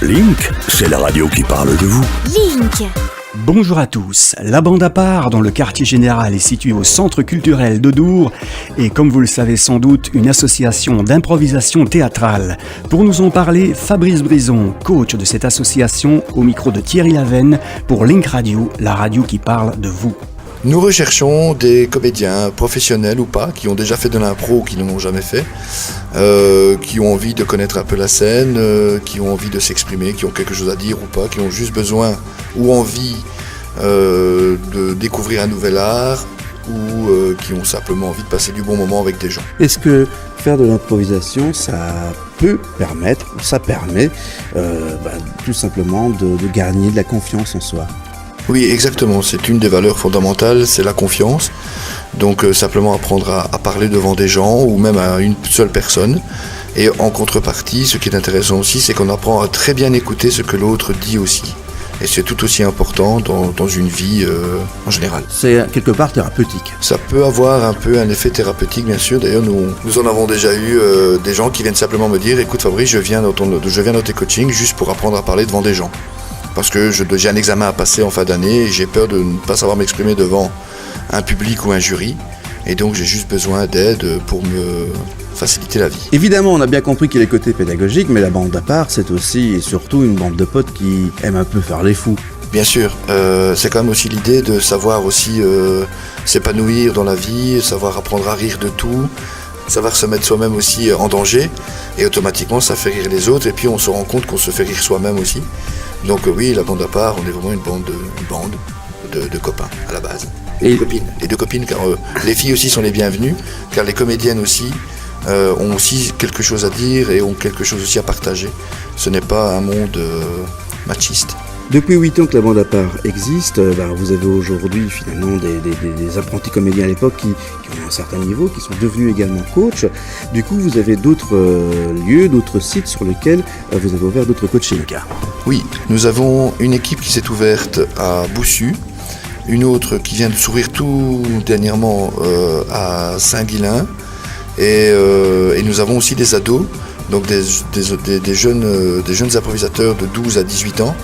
Link, c'est la radio qui parle de vous. Link. Bonjour à tous, la bande à part dans le quartier général est située au centre culturel de Dour et comme vous le savez sans doute, une association d'improvisation théâtrale. Pour nous en parler, Fabrice Brison, coach de cette association, au micro de Thierry Lavenne pour Link Radio, la radio qui parle de vous. Nous recherchons des comédiens professionnels ou pas, qui ont déjà fait de l'impro ou qui ne l'ont jamais fait, qui ont envie de connaître un peu la scène, qui ont envie de s'exprimer, qui ont quelque chose à dire ou pas, qui ont juste besoin ou envie de découvrir un nouvel art ou qui ont simplement envie de passer du bon moment avec des gens. Est-ce que faire de l'improvisation, ça peut permettre, ou ça permet tout simplement de gagner de la confiance en soi ? Oui, exactement. C'est une des valeurs fondamentales, c'est la confiance. Donc simplement apprendre à parler devant des gens ou même à une seule personne. Et en contrepartie, ce qui est intéressant aussi, c'est qu'on apprend à très bien écouter ce que l'autre dit aussi. Et c'est tout aussi important dans une vie en général. C'est quelque part thérapeutique. Ça peut avoir un peu un effet thérapeutique, bien sûr. D'ailleurs, nous en avons déjà eu des gens qui viennent simplement me dire « Écoute Fabrice, je viens dans tes coachings juste pour apprendre à parler devant des gens. » Parce que j'ai un examen à passer en fin d'année et j'ai peur de ne pas savoir m'exprimer devant un public ou un jury. Et donc j'ai juste besoin d'aide pour me faciliter la vie. Évidemment, on a bien compris qu'il y a les côtés pédagogiques, mais la bande à part, c'est aussi et surtout une bande de potes qui aiment un peu faire les fous. Bien sûr, c'est quand même aussi l'idée de savoir aussi s'épanouir dans la vie, savoir apprendre à rire de tout, savoir se mettre soi-même aussi en danger. Et automatiquement, ça fait rire les autres et puis on se rend compte qu'on se fait rire soi-même aussi. Donc oui, la bande à part, on est vraiment une bande de copains à la base. Et de copines, car les filles aussi sont les bienvenues, car les comédiennes aussi ont aussi quelque chose à dire et ont quelque chose aussi à partager. Ce n'est pas un monde machiste. Depuis 8 ans que la bande à part existe, vous avez aujourd'hui finalement des apprentis comédiens à l'époque qui ont un certain niveau, qui sont devenus également coachs. Du coup, vous avez d'autres lieux, d'autres sites sur lesquels vous avez ouvert d'autres coachings. Oui, nous avons une équipe qui s'est ouverte à Boussu, une autre qui vient de s'ouvrir tout dernièrement à Saint-Guilain, et nous avons aussi des ados, donc des jeunes improvisateurs de 12 à 18 ans,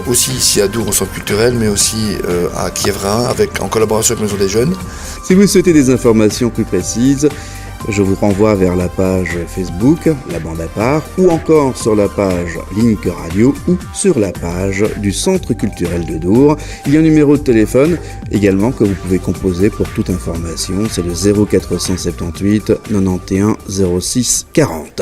aussi ici à Dour au centre culturel, mais aussi à Kievrin en collaboration avec Maison des Jeunes. Si vous souhaitez des informations plus précises, je vous renvoie vers la page Facebook, la bande à part, ou encore sur la page Link Radio ou sur la page du centre culturel de Dour. Il y a un numéro de téléphone également que vous pouvez composer pour toute information, c'est le 0478 91 06 40.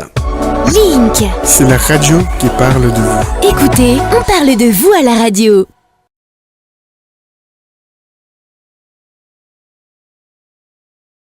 Link. C'est la radio qui parle de vous. Écoutez, on parle de vous à la radio.